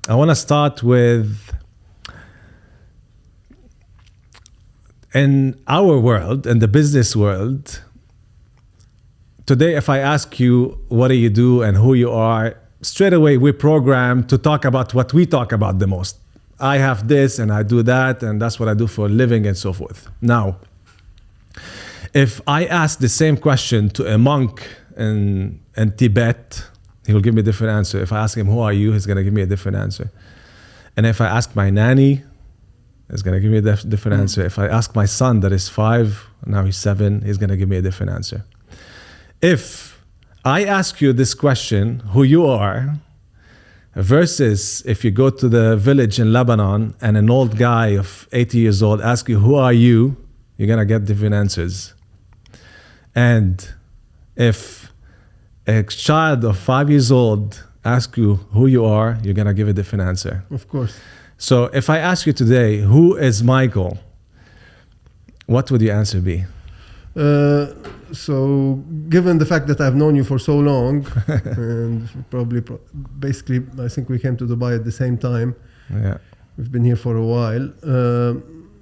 I want to start with, in our world, in the business world, today if I ask you what do you do and who you are, straight away we're programmed to talk about what we talk about the most. I have this and I do that and that's what I do for a living and so forth. Now, if I ask the same question to a monk in Tibet, he will give me a different answer. If I ask him, who are you? He's going to give me a different answer. And if I ask my nanny, he's going to give me a different answer. If I ask my son that is 5, now he's 7, he's going to give me a different answer. If I ask you this question, who you are, versus if you go to the village in Lebanon and an old guy of 80 years old asks you, who are you? You're going to get different answers. And if a child of 5 years old asks you who you are, you're going to give a different answer. Of course. So if I ask you today, who is Michael? What would your answer be? So given the fact that I've known you for so long, and basically, I think we came to Dubai at the same time. Yeah. We've been here for a while.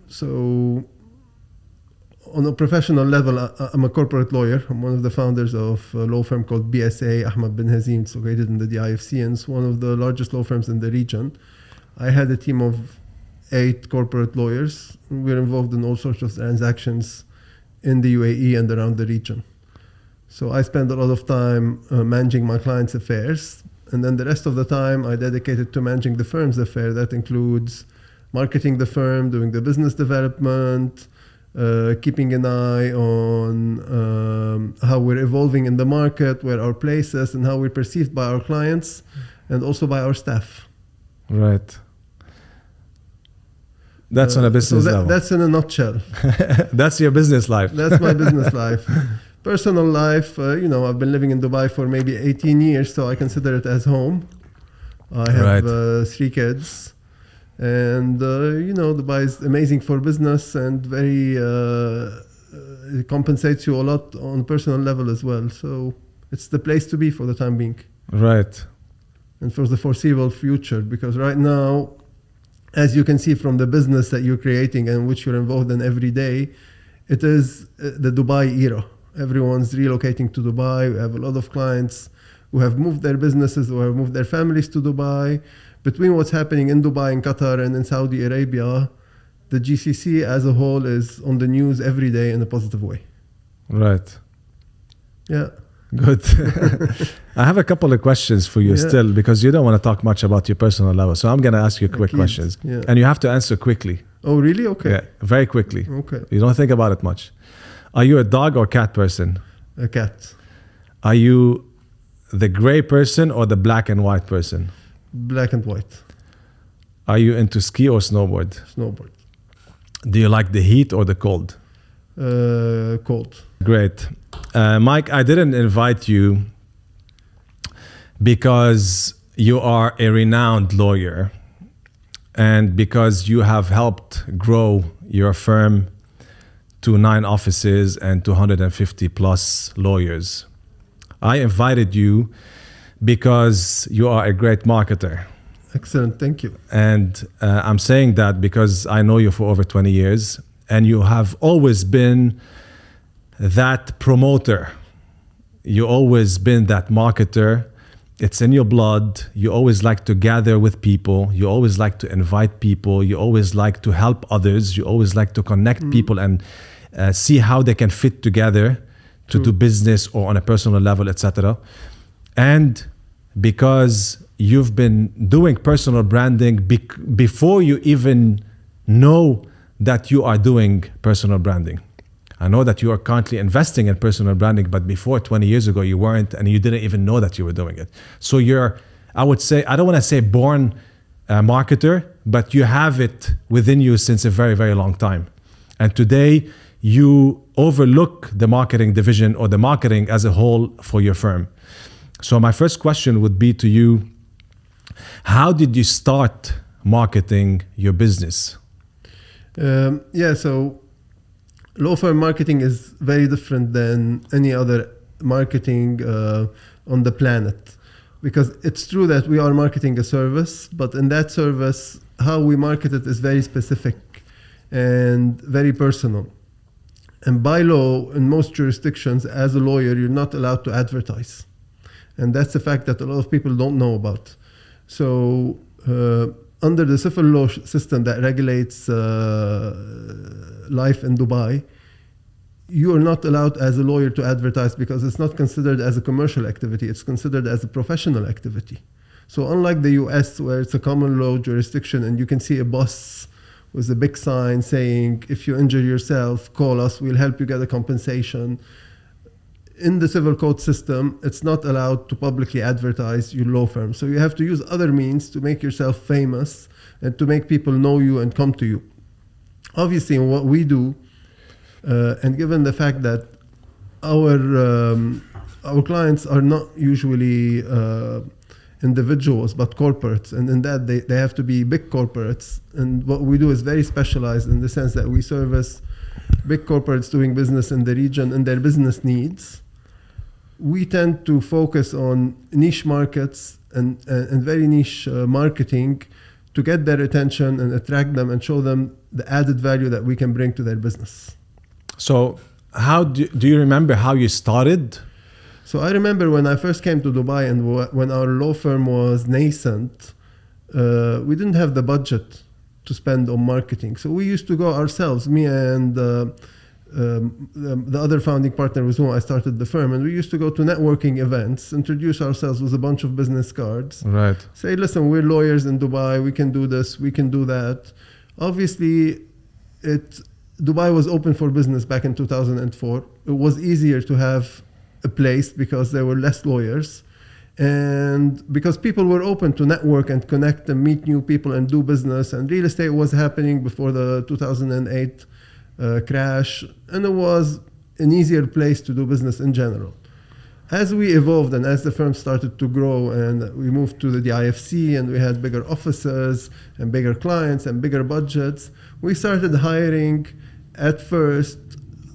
So on a professional level, I'm a corporate lawyer. I'm one of the founders of a law firm called BSA, Ahmad bin Hazim. It's located in the DIFC, and it's one of the largest law firms in the region. I had a team of 8 corporate lawyers. We're involved in all sorts of transactions in the UAE and around the region. So I spend a lot of time managing my clients' affairs, and then the rest of the time I dedicated to managing the firm's affair. That includes marketing the firm, doing the business development, keeping an eye on how we're evolving in the market, where our place is, and how we're perceived by our clients and also by our staff. Right. That's on a business level. That's in a nutshell. That's your business life. That's my business life. Personal life, I've been living in Dubai for maybe 18 years, so I consider it as home. I have 3 kids. And, Dubai is amazing for business and very, it compensates you a lot on personal level as well. So it's the place to be for the time being. Right. And for the foreseeable future, because right now, as you can see from the business that you're creating and which you're involved in every day, it is the Dubai era. Everyone's relocating to Dubai. We have a lot of clients who have moved their businesses, who have moved their families to Dubai. Between what's happening in Dubai, in Qatar, and in Saudi Arabia, the GCC as a whole is on the news every day in a positive way. Right. Yeah. Good. I have a couple of questions for you still, because you don't want to talk much about your personal level. So I'm going to ask you quick questions. Yeah. And you have to answer quickly. Oh, really? Okay. Yeah, very quickly. Okay. You don't think about it much. Are you a dog or cat person? A cat. Are you the gray person or the black and white person? Black and white. Are you into ski or snowboard? Snowboard. Do you like the heat or the cold? Cold. Great. Mike, I didn't invite you because you are a renowned lawyer and because you have helped grow your firm to 9 offices and 250 plus lawyers. I invited you because you are a great marketer. Excellent, thank you. And I'm saying that because I know you for over 20 years and you have always been that promoter. You always been that marketer. It's in your blood. You always like to gather with people. You always like to invite people. You always like to help others. You always like to connect people and see how they can fit together to do business or on a personal level, etc. And because you've been doing personal branding before you even know that you are doing personal branding. I know that you are currently investing in personal branding, but before 20 years ago, you weren't, and you didn't even know that you were doing it. So you're, I would say, I don't want to say born marketer, but you have it within you since a very, very long time. And today you overlook the marketing division or the marketing as a whole for your firm. So my first question would be to you, how did you start marketing your business? So law firm marketing is very different than any other marketing on the planet. because it's true that we are marketing a service, but in that service, how we market it is very specific and very personal. And by law, in most jurisdictions, as a lawyer, you're not allowed to advertise. And that's a fact that a lot of people don't know about. So under the civil law system that regulates life in Dubai, you are not allowed as a lawyer to advertise because it's not considered as a commercial activity. It's considered as a professional activity. So unlike the US, where it's a common law jurisdiction and you can see a bus with a big sign saying, if you injure yourself, call us, we'll help you get a compensation. In the civil code system, it's not allowed to publicly advertise your law firm. So you have to use other means to make yourself famous and to make people know you and come to you. Obviously, in what we do, and given the fact that our clients are not usually individuals but corporates, and in that they have to be big corporates, and what we do is very specialized in the sense that we service big corporates doing business in the region and their business needs. We tend to focus on niche markets and very niche marketing to get their attention and attract them and show them the added value that we can bring to their business. So how do you remember how you started? So I remember when I first came to Dubai and when our law firm was nascent, we didn't have the budget to spend on marketing. So we used to go ourselves, me and the other founding partner with whom I started the firm, and we used to go to networking events, introduce ourselves with a bunch of business cards, right? Say, listen, we're lawyers in Dubai, we can do this, we can do that. Obviously, Dubai was open for business back in 2004. It was easier to have a place because there were less lawyers and because people were open to network and connect and meet new people and do business, and real estate was happening before the 2008 crash, and it was an easier place to do business in general. As we evolved and as the firm started to grow and we moved to the IFC and we had bigger offices and bigger clients and bigger budgets, we started hiring at first,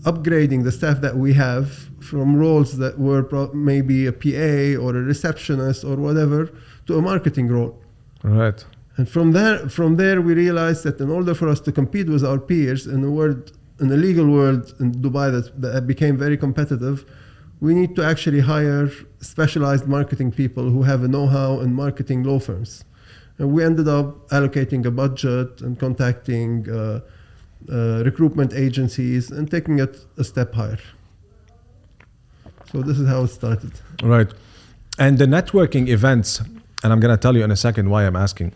upgrading the staff that we have from roles that were maybe a PA or a receptionist or whatever to a marketing role. Right. And from there we realized that in order for us to compete with our peers in the legal world in Dubai that became very competitive, we need to actually hire specialized marketing people who have a know-how in marketing law firms. And we ended up allocating a budget and contacting recruitment agencies and taking it a step higher. So this is how it started. Right. And the networking events, and I'm going to tell you in a second why I'm asking.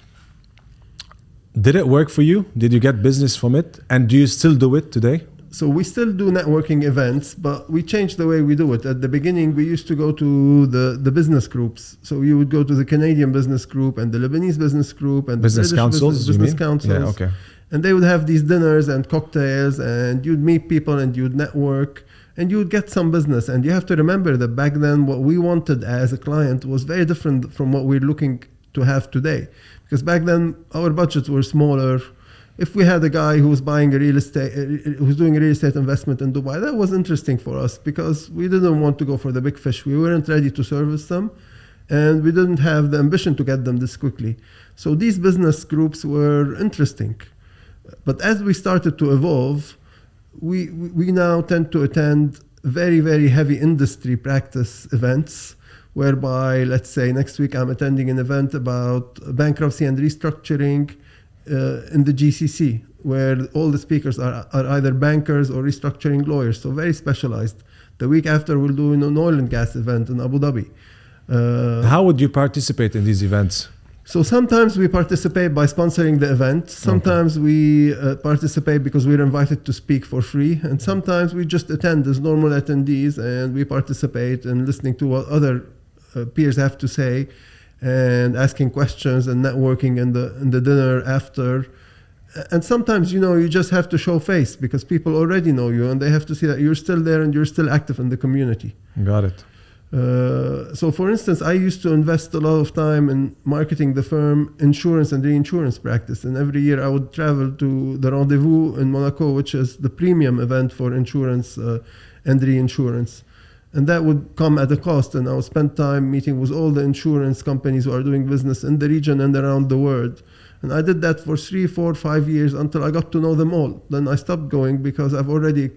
Did it work for you? Did you get business from it? And do you still do it today? So we still do networking events, but we changed the way we do it. At the beginning, we used to go to the business groups. So you would go to the Canadian business group and the Lebanese business group and business the British councils, business councils. Yeah, okay. And they would have these dinners and cocktails, and you'd meet people and you'd network and you'd get some business. And you have to remember that back then, what we wanted as a client was very different from what we're looking to have today. Because back then, our budgets were smaller. If we had a guy who was buying who's doing a real estate investment in Dubai, that was interesting for us because we didn't want to go for the big fish. We weren't ready to service them, and we didn't have the ambition to get them this quickly. So these business groups were interesting. But as we started to evolve, we now tend to attend very, very heavy industry practice events, whereby, let's say, next week I'm attending an event about bankruptcy and restructuring in the GCC, where all the speakers are either bankers or restructuring lawyers, so very specialized. The week after, we'll do an oil and gas event in Abu Dhabi. How would you participate in these events? So sometimes we participate by sponsoring the event. Sometimes we participate because we're invited to speak for free. And sometimes we just attend as normal attendees and we participate in listening to what other peers have to say and asking questions and networking in the dinner after. And sometimes, you just have to show face because people already know you and they have to see that you're still there and you're still active in the community. Got it. So for instance, I used to invest a lot of time in marketing the firm insurance and reinsurance practice. And every year I would travel to the Rendezvous in Monaco, which is the premium event for insurance and reinsurance. And that would come at a cost. And I would spend time meeting with all the insurance companies who are doing business in the region and around the world. And I did that for 3, 4, 5 years until I got to know them all. Then I stopped going because I've already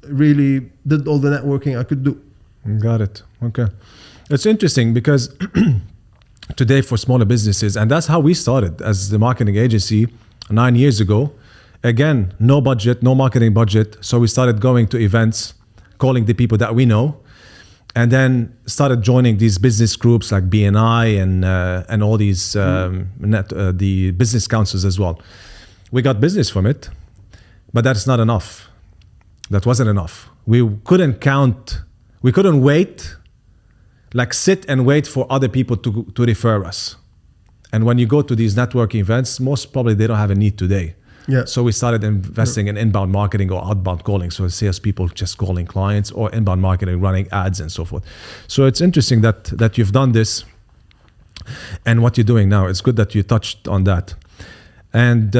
really did all the networking I could do. Got it. Okay. It's interesting because today for smaller businesses, and that's how we started as the marketing agency 9 years ago. Again, no budget, no marketing budget. So we started going to events, calling the people that we know, and then started joining these business groups like BNI and all these the business councils as well. We got business from it, but that's not enough. That wasn't enough. We couldn't wait, like sit and wait for other people to refer us. And when you go to these networking events, most probably they don't have a need today. Yeah. So we started investing in inbound marketing or outbound calling. So salespeople just calling clients, or inbound marketing, running ads and so forth. So it's interesting that you've done this and what you're doing now. It's good that you touched on that. And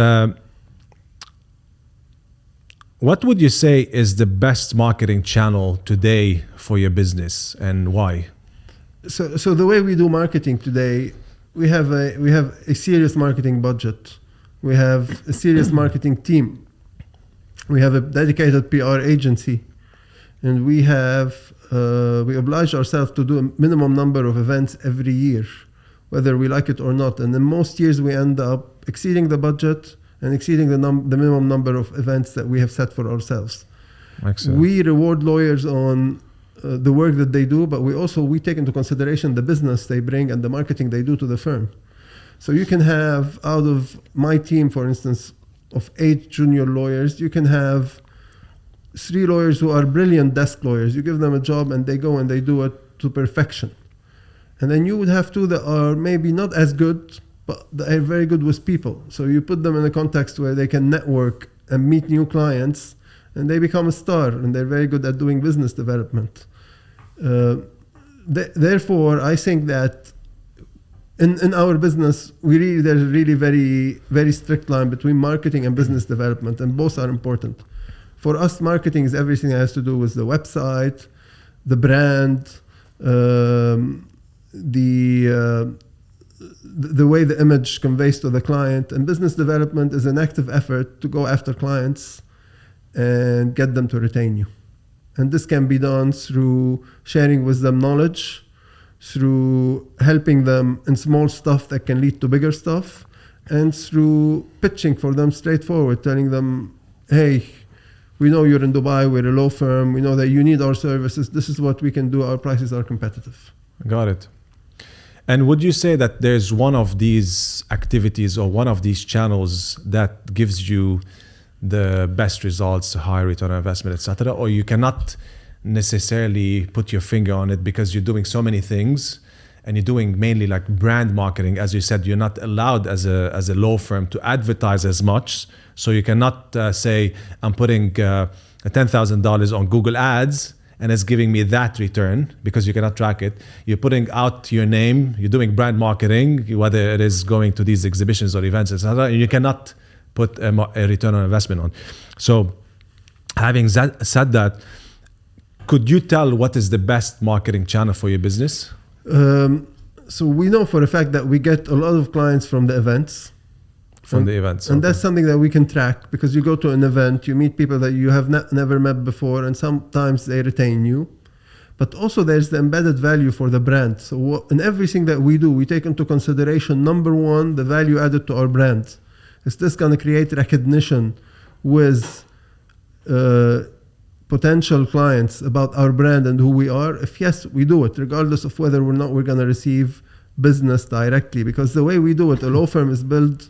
what would you say is the best marketing channel today for your business, and why? So the way we do marketing today, we have a serious marketing budget. We have a serious marketing team. We have a dedicated PR agency, and we oblige ourselves to do a minimum number of events every year, whether we like it or not. And in most years, we end up exceeding the budget and exceeding the minimum number of events that we have set for ourselves. Excellent. We reward lawyers on the work that they do, but we take into consideration the business they bring and the marketing they do to the firm. So you can have, out of my team, for instance, of 8 junior lawyers, you can have 3 lawyers who are brilliant desk lawyers. You give them a job and they go and they do it to perfection. And then you would have 2 that are maybe not as good, but they are very good with people. So you put them in a context where they can network and meet new clients, and they become a star, and they're very good at doing business development. Therefore, I think that in our business, there's a really very, very strict line between marketing and business development, and both are important. For us, marketing is everything that has to do with the website, the brand, the way the image conveys to the client. And business development is an active effort to go after clients and get them to retain you. And this can be done through sharing with them knowledge, through helping them in small stuff that can lead to bigger stuff, and through pitching for them straightforward, telling them, hey, we know you're in Dubai, we're a law firm, we know that you need our services, this is what we can do, our prices are competitive. Got it. And would you say that there's one of these activities or one of these channels that gives you the best results, high return on investment, etc., or you cannot necessarily put your finger on it because you're doing so many things and you're doing mainly like brand marketing? As you said, you're not allowed as a law firm to advertise as much, so you cannot say I'm putting $10,000 on Google ads and it's giving me that return, because you cannot track it. You're putting out your name, you're doing brand marketing, whether it is going to these exhibitions or events, etc., and you cannot put a return on investment on. So having said that, could you tell what is the best marketing channel for your business? So we know for a fact that we get a lot of clients from the events. From the events. And that's something that we can track, because you go to an event, you meet people that you have never met before, and sometimes they retain you. But also there's the embedded value for the brand. So in everything that we do, we take into consideration, number one, the value added to our brand. Is this going to create recognition with potential clients about our brand and who we are? If yes, we do it, regardless of whether or not we're going to receive business directly. Because the way we do it, a law firm is built,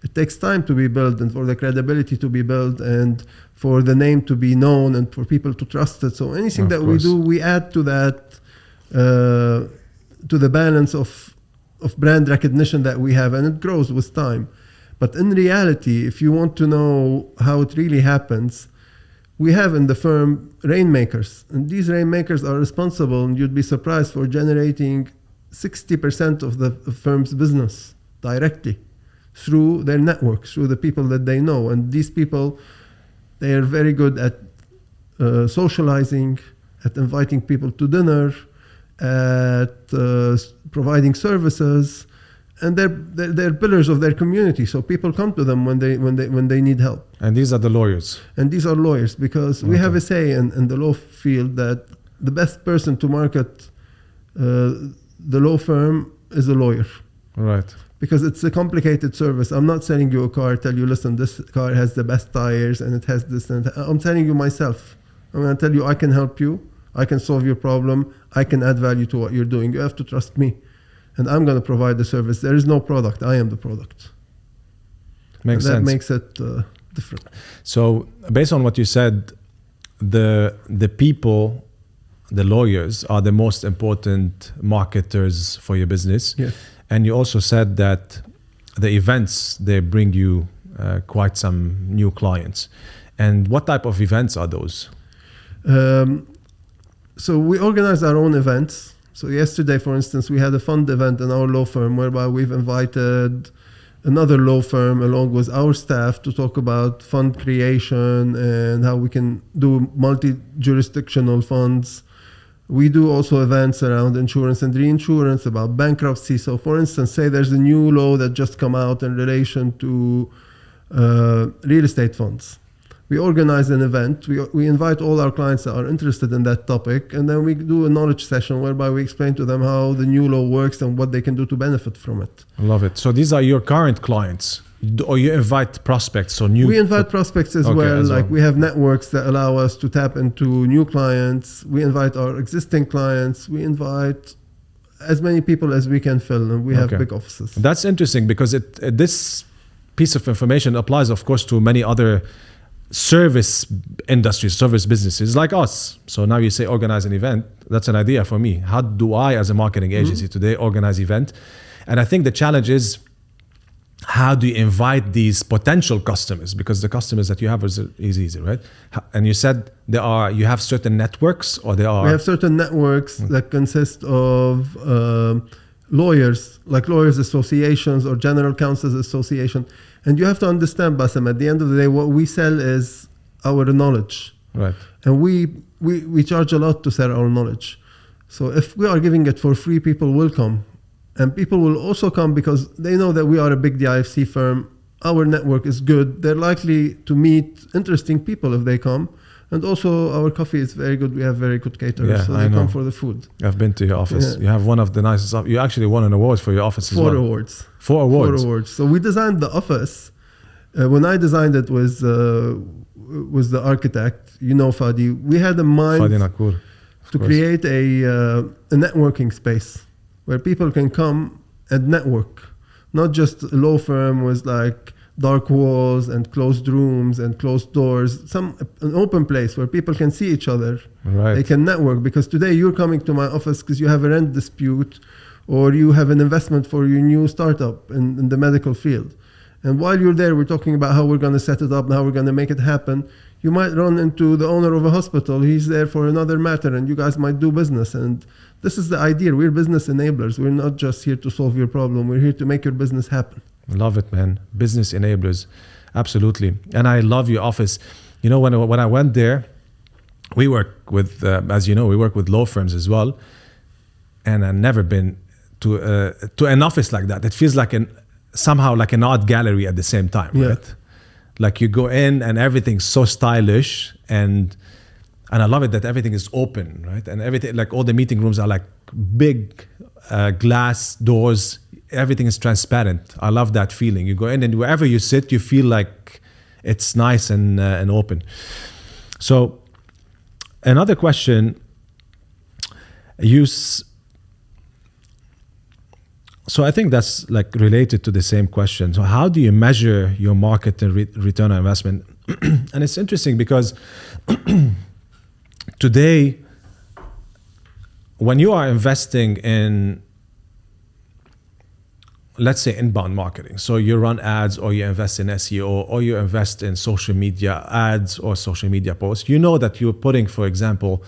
it takes time to be built, and for the credibility to be built, and for the name to be known, and for people to trust it. So anything that we do, we add to that, to the balance of brand recognition that we have, and it grows with time. But in reality, if you want to know how it really happens, we have in the firm rainmakers, and these rainmakers are responsible, and you'd be surprised, for generating 60% of the firm's business directly through their network, through the people that they know. And these people, they are very good at socializing, at inviting people to dinner, at providing services, and they're pillars of their community. So people come to them when they need help. And these are the lawyers. And these are lawyers, because we have a say in the law field that the best person to market the law firm is a lawyer. Right. Because it's a complicated service. I'm not selling you a car, tell you, listen, this car has the best tires and it has this and that. I'm telling you myself. I'm going to tell you I can help you. I can solve your problem. I can add value to what you're doing. You have to trust me. And I'm going to provide the service. There is no product. I am the product. Makes sense. That makes it different. So based on what you said, the people, the lawyers, are the most important marketers for your business. Yes. And you also said that the events, they bring you quite some new clients. And what type of events are those? So we organize our own events. So yesterday, for instance, we had a fund event in our law firm whereby we've invited another law firm along with our staff to talk about fund creation and how we can do multi-jurisdictional funds. We do also events around insurance and reinsurance, about bankruptcy. So for instance, say there's a new law that just come out in relation to real estate funds. We organize an event. We invite all our clients that are interested in that topic, and then we do a knowledge session whereby we explain to them how the new law works and what they can do to benefit from it. I love it. So these are your current clients, or you invite prospects? So new. We invite prospects as well. Like we have networks that allow us to tap into new clients. We invite our existing clients. We invite as many people as we can fill, and we have big offices. That's interesting, because this piece of information applies, of course, to many other service industries, service businesses like us. So now you say organize an event. That's an idea for me. How do I, as a marketing agency today, organize event? And I think the challenge is, how do you invite these potential customers? Because the customers that you have is easy, right? And you said you have certain networks, or we have certain networks that consist of lawyers, like lawyers associations or general counsels association. And you have to understand, Bassem, at the end of the day, what we sell is our knowledge. Right. And we charge a lot to sell our knowledge. So if we are giving it for free, people will come. And people will also come because they know that we are a big DIFC firm. Our network is good. They're likely to meet interesting people if they come. And also our coffee is very good. We have very good caterers, so they come for the food. I've been to your office. Yeah. You have one of the nicest. You actually won an award for your office as well. 4 awards. 4 awards. 4 awards. So we designed the office. When I designed it was the architect, Fadi. We had a mind to create a networking space where people can come and network. Not just a law firm with like dark walls and closed rooms and closed doors, an open place where people can see each other. Right. They can network, because today you're coming to my office because you have a rent dispute or you have an investment for your new startup in the medical field. And while you're there, we're talking about how we're going to set it up and how we're going to make it happen. You might run into the owner of a hospital. He's there for another matter, and you guys might do business. And this is the idea. We're business enablers. We're not just here to solve your problem. We're here to make your business happen. Love it, man. Business enablers. Absolutely. And I love your office. When I went there, we work with, as you know, we work with law firms as well. And I've never been to an office like that. It feels like somehow like an art gallery at the same time, right? Like you go in and everything's so stylish, and I love it that everything is open, right? And everything, like all the meeting rooms are like big glass doors. Everything is transparent. I love that feeling. You go in and wherever you sit, you feel like it's nice and open. So another question, so I think that's like related to the same question. So how do you measure your market and return on investment? And it's interesting because today, when you are investing in, let's say, inbound marketing, so you run ads or you invest in SEO or you invest in social media ads or social media posts, you know that you're putting, for example,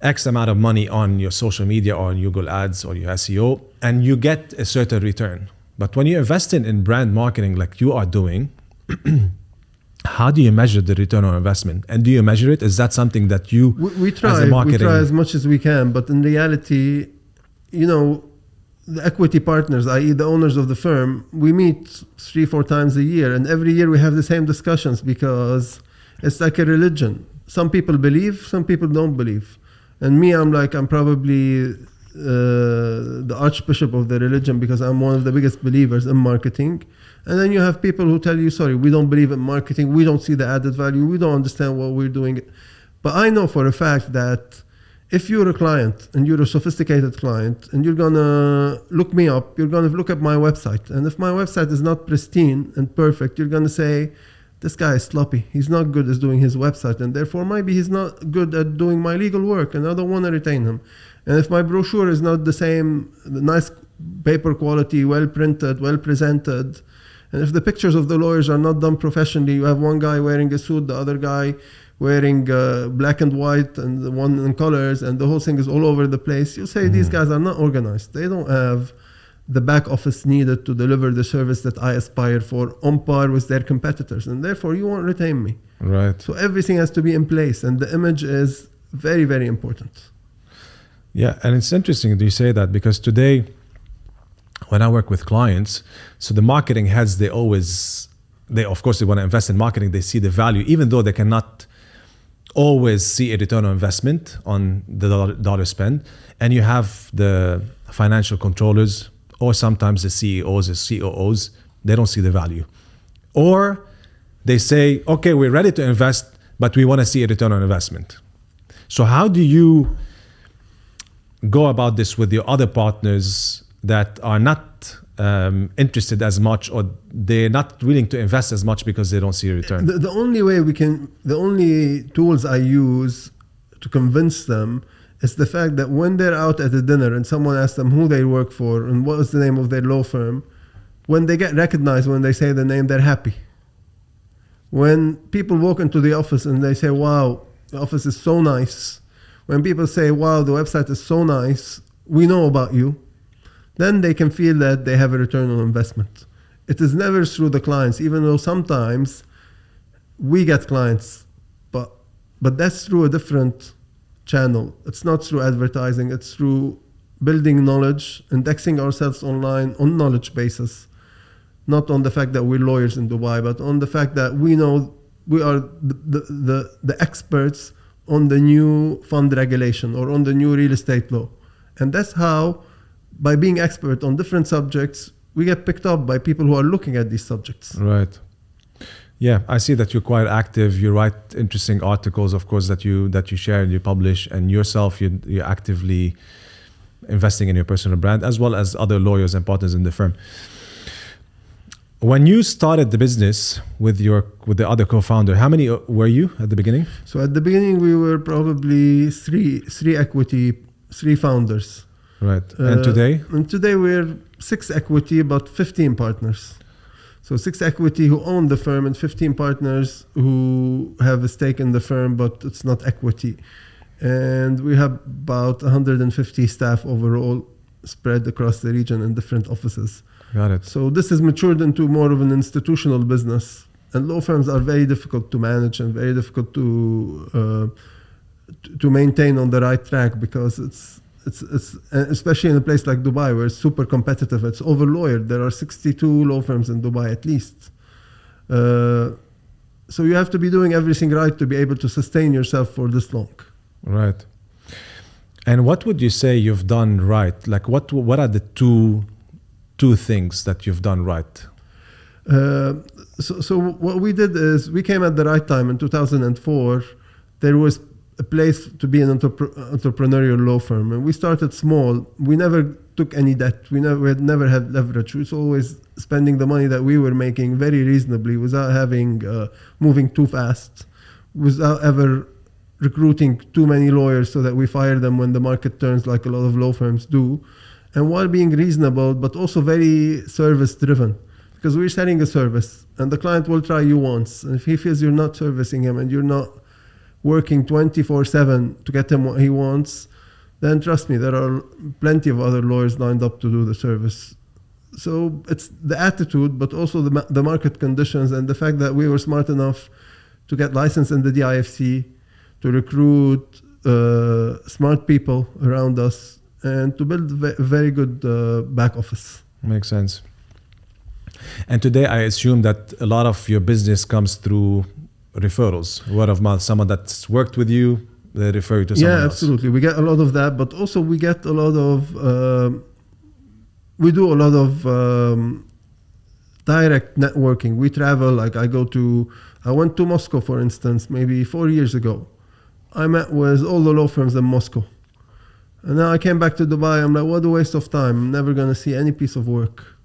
X amount of money on your social media or on Google ads or your SEO, and you get a certain return. But when you invest in brand marketing like you are doing, how do you measure the return on investment? And do you measure it? Is that something that you, we try, as a marketing... we try as much as we can, but in reality, you know, the equity partners, i.e. the owners of the firm, we meet 3-4 times a year, and every year we have the same discussions because it's like a religion. Some people believe, some people don't believe. And me, I'm probably the archbishop of the religion because I'm one of the biggest believers in marketing. And then you have people who tell you, sorry, we don't believe in marketing, we don't see the added value, we don't understand what we're doing. But I know for a fact that if you're a client and you're a sophisticated client and you're gonna look me up, you're gonna look at my website. And if my website is not pristine and perfect, you're gonna say, this guy is sloppy. He's not good at doing his website, and therefore maybe he's not good at doing my legal work, and I don't want to retain him. And if my brochure is not the same, the nice paper quality, well printed, well presented, and if the pictures of the lawyers are not done professionally, you have one guy wearing a suit, the other guy wearing black and white, and the one in colors, and the whole thing is all over the place, you'll say these guys are not organized. They don't have the back office needed to deliver the service that I aspire for on par with their competitors, and therefore you won't retain me. Right. So everything has to be in place, and the image is very, very important. Yeah, and it's interesting that you say that, because today, when I work with clients, so the marketing heads, they of course, they want to invest in marketing, they see the value, even though they cannot always see a return on investment on the dollar spend. And you have the financial controllers, or sometimes the CEOs, the COOs, they don't see the value. Or they say, okay, we're ready to invest, but we want to see a return on investment. So how do you go about this with your other partners that are not interested as much, or they're not willing to invest as much because they don't see a return? The only tools I use to convince them is the fact that when they're out at a dinner and someone asks them who they work for and what is the name of their law firm, when they get recognized, when they say the name, they're happy. When people walk into the office and they say, wow, the office is so nice. When people say, wow, the website is so nice, we know about you, then they can feel that they have a return on investment. It is never through the clients, even though sometimes we get clients, but that's through a different channel. It's not through advertising, it's through building knowledge, indexing ourselves online on knowledge basis, not on the fact that we're lawyers in Dubai, but on the fact that we know we are the experts on the new fund regulation or on the new real estate law. And that's how, by being expert on different subjects, we get picked up by people who are looking at these subjects. Right. Yeah, I see that you're quite active. You write interesting articles, of course, that you share and you publish, and yourself, you're actively investing in your personal brand, as well as other lawyers and partners in the firm. When you started the business with the other co-founder, how many were you at the beginning? So at the beginning, we were probably three founders. Right. And today? And today we're 6 equity, but 15 partners. So 6 equity who own the firm and 15 partners who have a stake in the firm, but it's not equity. And we have about 150 staff overall spread across the region in different offices. Got it. So this has matured into more of an institutional business. And law firms are very difficult to manage and very difficult to maintain on the right track, because it's especially in a place like Dubai where it's super competitive. It's over-lawyered. There are 62 law firms in Dubai at least. So you have to be doing everything right to be able to sustain yourself for this long. Right. And what would you say you've done right? Like what are the two things that you've done right? So what we did is we came at the right time in 2004. There was a place to be an entrepreneurial law firm, and we started small. We never took any debt. We had never had leverage. We was always spending the money that we were making very reasonably, without having moving too fast, without ever recruiting too many lawyers so that we fire them when the market turns, like a lot of law firms do, and while being reasonable but also very service driven, because we're selling a service and the client will try you once, and if he feels you're not servicing him and you're not working 24/7 to get him what he wants, then trust me, there are plenty of other lawyers lined up to do the service. So it's the attitude, but also the market conditions and the fact that we were smart enough to get licensed in the DIFC, to recruit smart people around us, and to build a very good back office. Makes sense. And today I assume that a lot of your business comes through referrals, word of mouth, someone that's worked with you, they refer you to someone else. Yeah, absolutely. We get a lot of that, but also we get a lot of, we do a lot of direct networking. We travel, like I went to Moscow, for instance, maybe 4 years ago. I met with all the law firms in Moscow. And now I came back to Dubai. I'm like, what a waste of time. I'm never going to see any piece of work.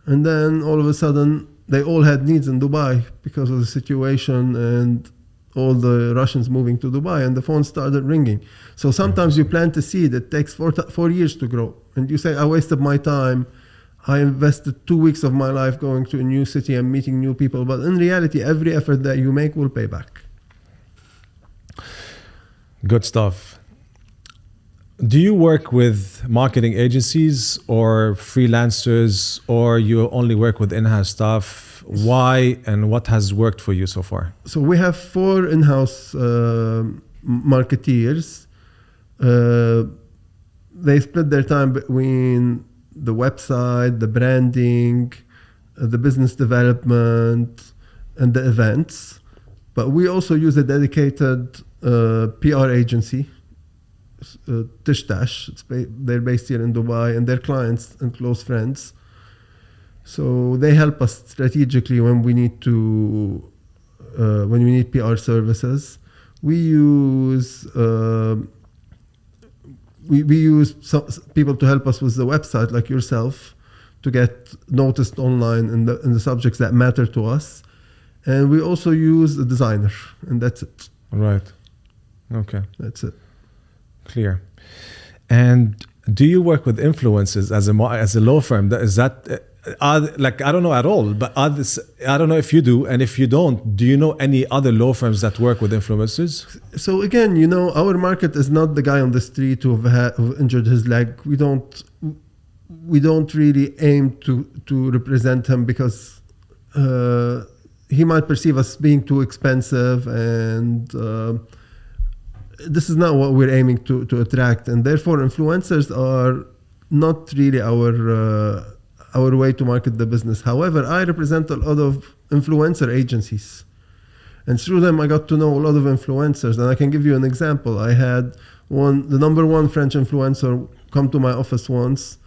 And then all of a sudden, they all had needs in Dubai because of the situation and all the Russians moving to Dubai, and the phone started ringing. So sometimes you plant a seed, it takes 4 years to grow. And you say, I wasted my time. I invested 2 weeks of my life going to a new city and meeting new people. But in reality, every effort that you make will pay back. Good stuff. Do you work with marketing agencies or freelancers, or you only work with in-house staff? Why and what has worked for you so far? So we have 4 in-house marketeers. They split their time between the website, the branding, the business development, and the events. But we also use a dedicated PR agency, Tishtash. They're based here in Dubai, and they're clients and close friends. So they help us strategically when we need PR services. We use we use some people to help us with the website, like yourself, to get noticed online in the subjects that matter to us. And we also use a designer, and that's it. Right. Okay. That's it. Clear. And do you work with influencers as a law firm? Is that like, I don't know at all, but I don't know if you do, and if you don't, do you know any other law firms that work with influencers? So again, our market is not the guy on the street who injured his leg. We don't really aim to represent him because he might perceive us being too expensive, and this is not what we're aiming to attract. And therefore, influencers are not really our way to market the business. However, I represent a lot of influencer agencies, and through them I got to know a lot of influencers. And I can give you an example. I had the number 1 French influencer come to my office once,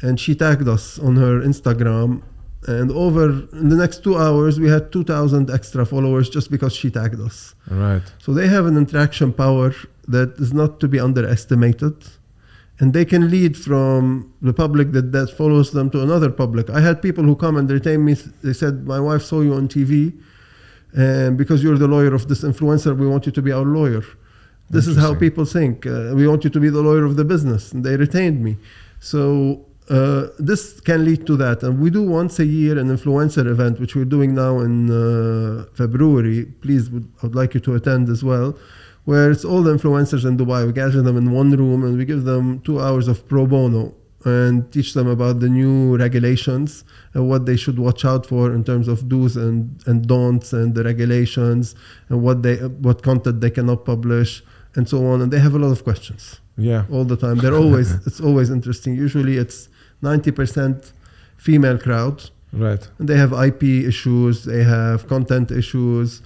and she tagged us on her Instagram, and in the next 2 hours we had 2,000 extra followers just because she tagged us. Right. So they have an interaction power that is not to be underestimated. And they can lead from the public that follows them to another public. I had people who come and entertain me. They said, my wife saw you on TV, and because you're the lawyer of this influencer, we want you to be our lawyer. This is how people think. We want you to be the lawyer of the business. And they retained me. So this can lead to that. And we do once a year an influencer event, which we're doing now in February. Please, I would like you to attend as well, where it's all the influencers in Dubai. We gather them in one room and we give them 2 hours of pro bono and teach them about the new regulations and what they should watch out for in terms of do's and don'ts and the regulations and what content they cannot publish and so on. And they have a lot of questions. Yeah. All the time. It's always interesting. Usually it's 90% female crowd. Right. And they have IP issues, they have content issues,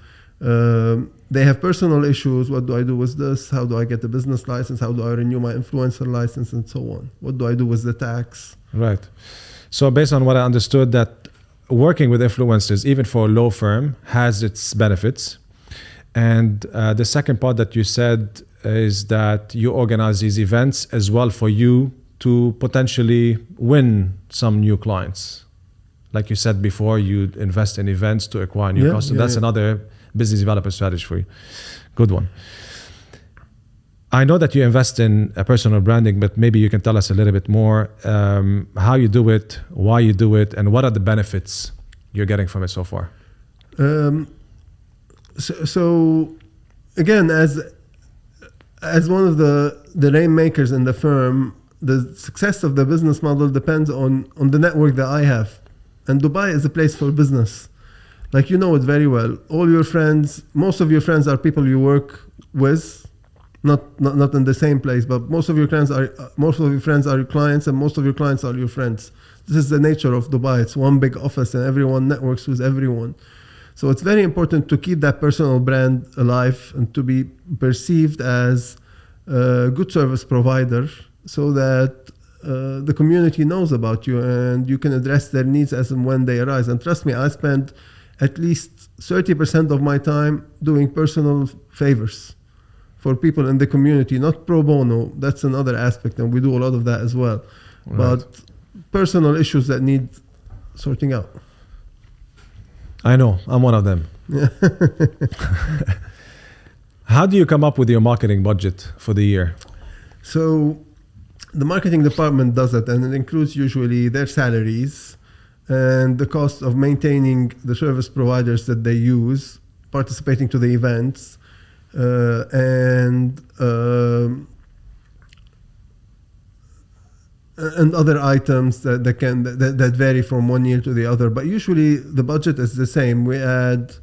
they have personal issues. What do I do with this? How do I get a business license? How do I renew my influencer license, and so on? What do I do with the tax? Right. So based on what I understood, that working with influencers, even for a law firm, has its benefits. And the second part that you said is that you organize these events as well for you to potentially win some new clients. Like you said before, you invest in events to acquire new customers. That's another business development strategy for you. Good one. I know that you invest in a personal branding, but maybe you can tell us a little bit more how you do it, why you do it, and what are the benefits you're getting from it so far? So again, as one of the rainmakers in the firm, the success of the business model depends on the network that I have. And Dubai is a place for business. Like, you know it very well. All your friends, most of your friends are people you work with, not in the same place, but most of your friends are your clients, and most of your clients are your friends. This is the nature of Dubai. It's one big office, and everyone networks with everyone. So it's very important to keep that personal brand alive and to be perceived as a good service provider, so that the community knows about you and you can address their needs as and when they arise. And trust me, I spend at least 30% of my time doing personal favors for people in the community, not pro bono. That's another aspect, and we do a lot of that as well. Right. But personal issues that need sorting out. I know, I'm one of them. Yeah. How do you come up with your marketing budget for the year? So the marketing department does it, and it includes usually their salaries and the cost of maintaining the service providers that they use, participating to the events, and other items that vary from one year to the other. But usually the budget is the same. We add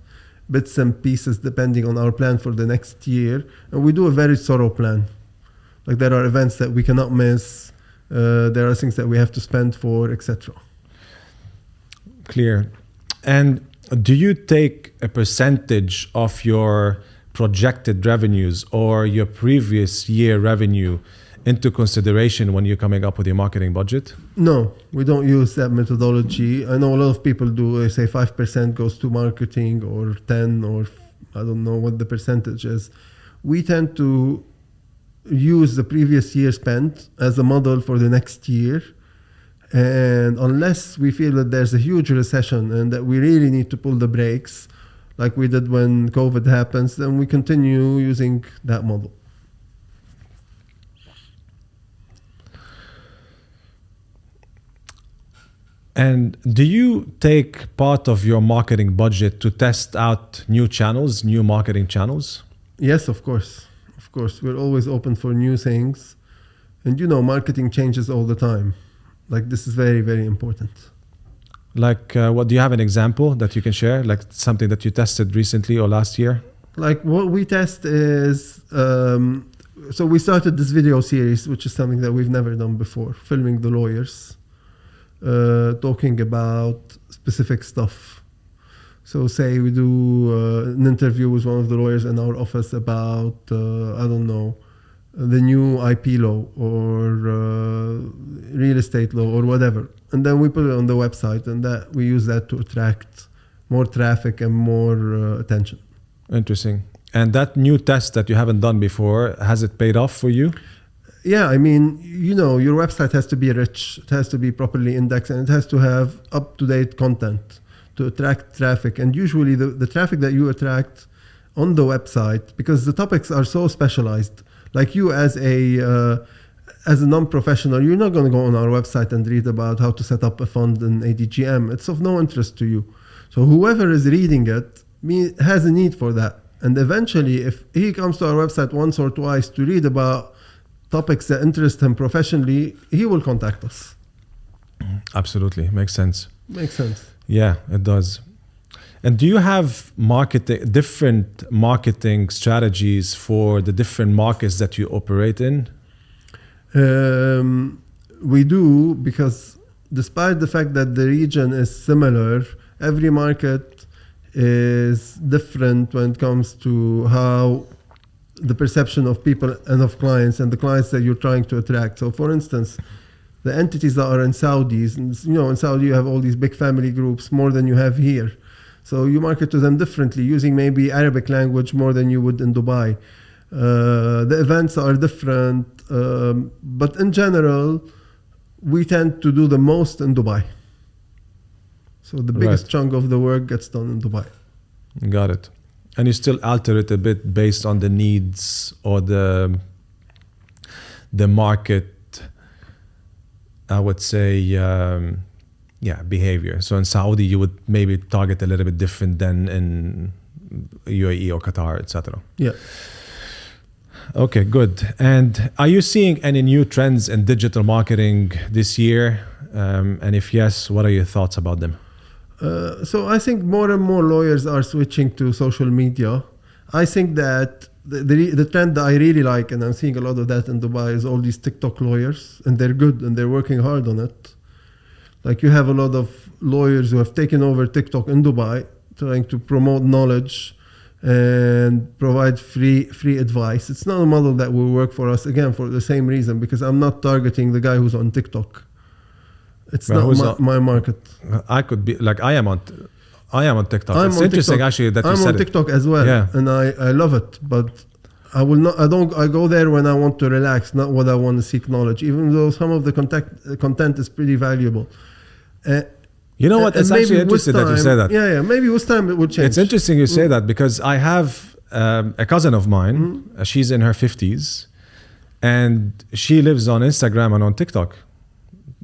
bits and pieces depending on our plan for the next year, and we do a very thorough plan. Like, there are events that we cannot miss, there are things that we have to spend for, etc. Clear. And do you take a percentage of your projected revenues or your previous year revenue into consideration when you're coming up with your marketing budget? No, we don't use that methodology. I know a lot of people do. They say 5% goes to marketing, or 10, or I don't know what the percentage is. We tend to use the previous year spent as a model for the next year. And unless we feel that there's a huge recession and that we really need to pull the brakes, like we did when COVID happens, then we continue using that model. And do you take part of your marketing budget to test out new channels, new marketing channels? Yes, of course. Of course. We're always open for new things. And marketing changes all the time. Like, this is very, very important. Like, what do you have an example that you can share? Like something that you tested recently or last year? Like, what we test is, so we started this video series, which is something that we've never done before, filming the lawyers, talking about specific stuff. So say we do an interview with one of the lawyers in our office about, I don't know, the new IP law or real estate law or whatever. And then we put it on the website, and that we use that to attract more traffic and more attention. Interesting. And that new test that you haven't done before, has it paid off for you? Yeah, I mean, your website has to be rich, it has to be properly indexed, and it has to have up-to-date content to attract traffic. And usually the traffic that you attract on the website, because the topics are so specialized, like you as a non-professional, you're not going to go on our website and read about how to set up a fund in ADGM. It's of no interest to you. So whoever is reading it has a need for that. And eventually, if he comes to our website once or twice to read about topics that interest him professionally, he will contact us. Absolutely. Makes sense. Makes sense. Yeah, it does. And do you have different marketing strategies for the different markets that you operate in? We do, because despite the fact that the region is similar, every market is different when it comes to how the perception of people and of clients and the clients that you're trying to attract. So for instance, the entities that are in Saudis, in Saudi you have all these big family groups, more than you have here. So you market to them differently, using maybe Arabic language more than you would in Dubai. The events are different, but in general, we tend to do the most in Dubai. So the biggest chunk of the work gets done in Dubai. Got it. And you still alter it a bit based on the needs or the market, I would say, behavior. So in Saudi, you would maybe target a little bit different than in UAE or Qatar, etc. Yeah. Okay, good. And are you seeing any new trends in digital marketing this year? And if yes, what are your thoughts about them? So I think more and more lawyers are switching to social media. I think that the trend that I really like, and I'm seeing a lot of that in Dubai, is all these TikTok lawyers, and they're good and they're working hard on it. Like you have a lot of lawyers who have taken over TikTok in Dubai, trying to promote knowledge and provide free advice. It's not a model that will work for us, again, for the same reason, because I'm not targeting the guy who's on TikTok. It's not my market. I could be like I am on TikTok. I'm It's on interesting TikTok. actually that you I'm said on it. TikTok as well, Yeah. and I love it. But I go there when I want to relax, not when I want to seek knowledge. Even though some of the content is pretty valuable. You know what? It's actually interesting that you say that. Yeah. Maybe with time it will change. It's interesting you say that because I have a cousin of mine. She's in her 50s, and she lives on Instagram and on TikTok.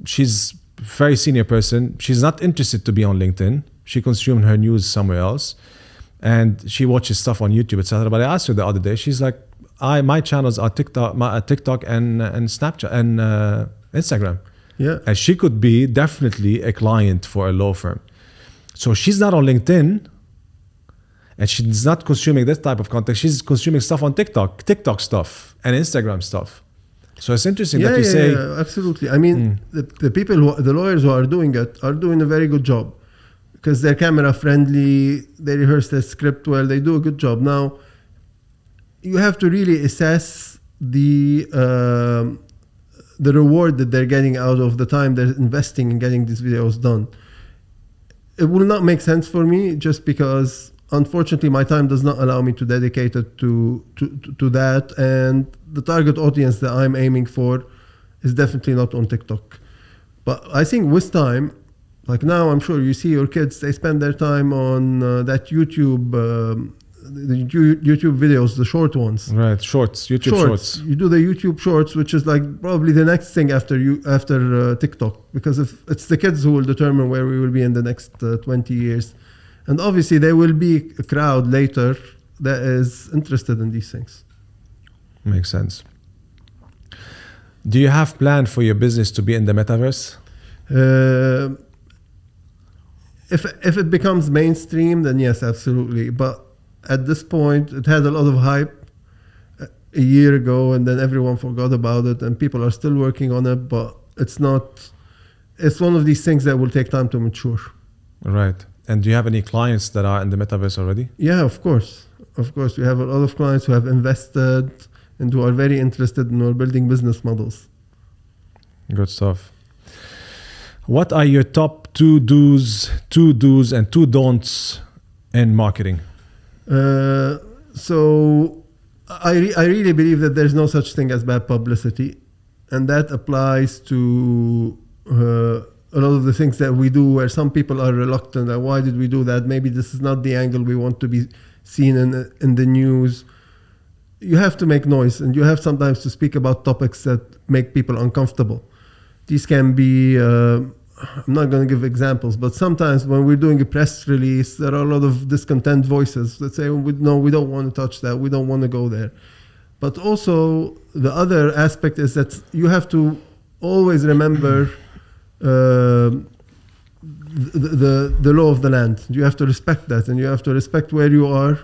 She's a very senior person. She's not interested to be on LinkedIn. She consumes her news somewhere else, and she watches stuff on YouTube, etc. But I asked her the other day. She's like, my channels are TikTok and Snapchat and Instagram. Yeah. And she could be definitely a client for a law firm. So she's not on LinkedIn, and she's not consuming this type of content. She's consuming stuff on TikTok stuff and Instagram stuff. So it's interesting that you say... Yeah, absolutely. I mean, the lawyers who are doing it are doing a very good job because they're camera friendly, they rehearse their script well, they do a good job. Now, you have to really assess the reward that they're getting out of the time they're investing in getting these videos done. It will not make sense for me just because, unfortunately, my time does not allow me to dedicate it to that. And the target audience that I'm aiming for is definitely not on TikTok. But I think with time, like now, I'm sure you see your kids, they spend their time on that YouTube, the YouTube videos, the short ones. Right, YouTube shorts. You do the YouTube shorts, which is like probably the next thing after TikTok, because if it's the kids who will determine where we will be in the next 20 years. And obviously there will be a crowd later that is interested in these things. Makes sense. Do you have plan for your business to be in the metaverse? If it becomes mainstream, then yes, absolutely. But at this point, it had a lot of hype a year ago, and then everyone forgot about it, and people are still working on it. But it's one of these things that will take time to mature. Right. And do you have any clients that are in the metaverse already? Yeah, of course. Of course, we have a lot of clients who have invested and who are very interested in building business models. Good stuff. What are your top two do's and two don'ts in marketing? So I really believe that there's no such thing as bad publicity. And that applies to a lot of the things that we do where some people are reluctant. Like, why did we do that? Maybe this is not the angle we want to be seen in the news. You have to make noise, and you have sometimes to speak about topics that make people uncomfortable. These can be, I'm not going to give examples, but sometimes when we're doing a press release, there are a lot of discontent voices that say, no, we don't want to touch that. We don't want to go there. But also the other aspect is that you have to always remember the law of the land. You have to respect that, and you have to respect where you are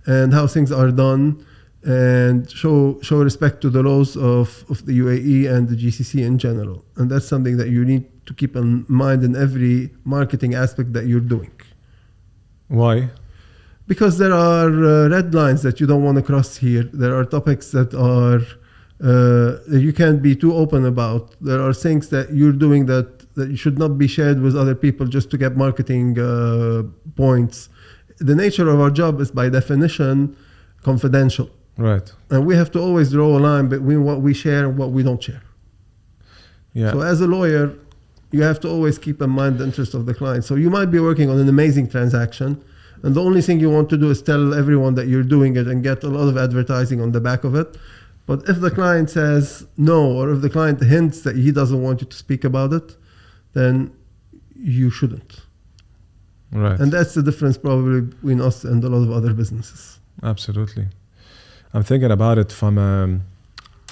and how things are done, and show respect to the laws of the UAE and the GCC in general. And that's something that you need to keep in mind in every marketing aspect that you're doing. Why? Because there are red lines that you don't want to cross here. There are topics that are that you can't be too open about. There are things that you're doing that you should not be shared with other people just to get marketing points. The nature of our job is by definition confidential. Right. And we have to always draw a line between what we share and what we don't share. Yeah. So as a lawyer, you have to always keep in mind the interest of the client. So you might be working on an amazing transaction, and the only thing you want to do is tell everyone that you're doing it and get a lot of advertising on the back of it. But if the client says no, or if the client hints that he doesn't want you to speak about it, then you shouldn't. Right. And that's the difference probably between us and a lot of other businesses. Absolutely. I'm thinking about it from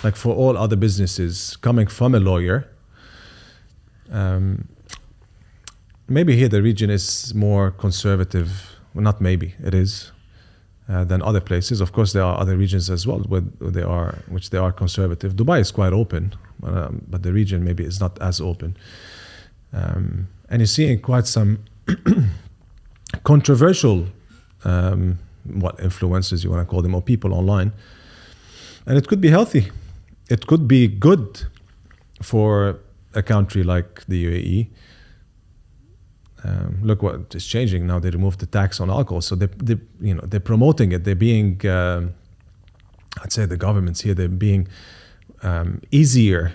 like for all other businesses coming from a lawyer. Maybe here the region is more conservative. Well, not maybe, it is than other places. Of course, there are other regions as well which they are conservative. Dubai is quite open, but the region maybe is not as open. And you're seeing quite some controversial influencers you want to call them, or people online. And it could be healthy. It could be good for a country like the UAE. Look what is changing now. They removed the tax on alcohol, so they're promoting it. They're being, I'd say the governments here, they're being easier,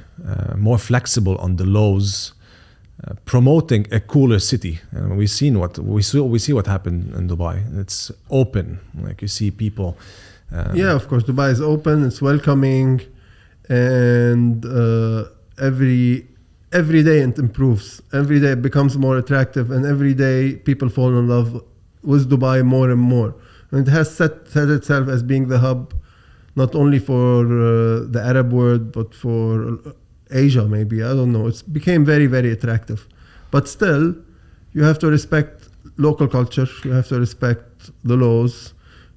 more flexible on the laws, promoting a cooler city. And we see what happened in Dubai. It's open, like you see people. Yeah, of course, Dubai is open. It's welcoming, and every day it improves. Every day it becomes more attractive, and every day people fall in love with Dubai more and more. And it has set itself as being the hub, not only for the Arab world, but for Asia maybe. I don't know. It's became very, very attractive. But still, you have to respect local culture. You have to respect the laws.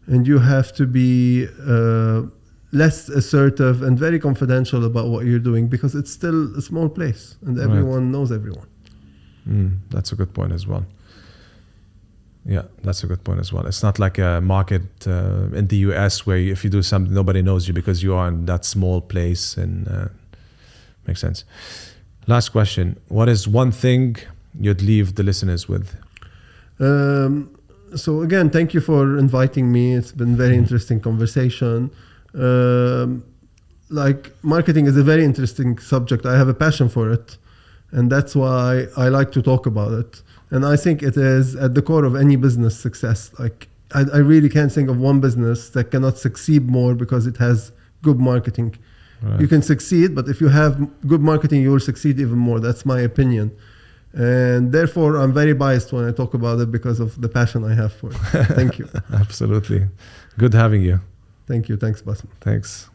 And you have to be less assertive and very confidential about what you're doing, because it's still a small place and everyone knows everyone. That's a good point as well. Yeah, that's a good point as well. It's not like a market in the US where if you do something, nobody knows you because you are in that small place, and makes sense. Last question. What is one thing you'd leave the listeners with? So again, thank you for inviting me. It's been very interesting conversation. Like marketing is a very interesting subject. I have a passion for it, and that's why I like to talk about it. And I think it is at the core of any business success. Like I really can't think of one business that cannot succeed more because it has good marketing. Right. You can succeed, but if you have good marketing, you will succeed even more. That's my opinion. And therefore, I'm very biased when I talk about it because of the passion I have for it. Thank you. Absolutely. Good having you. Thank you. Thanks, Bassem. Thanks.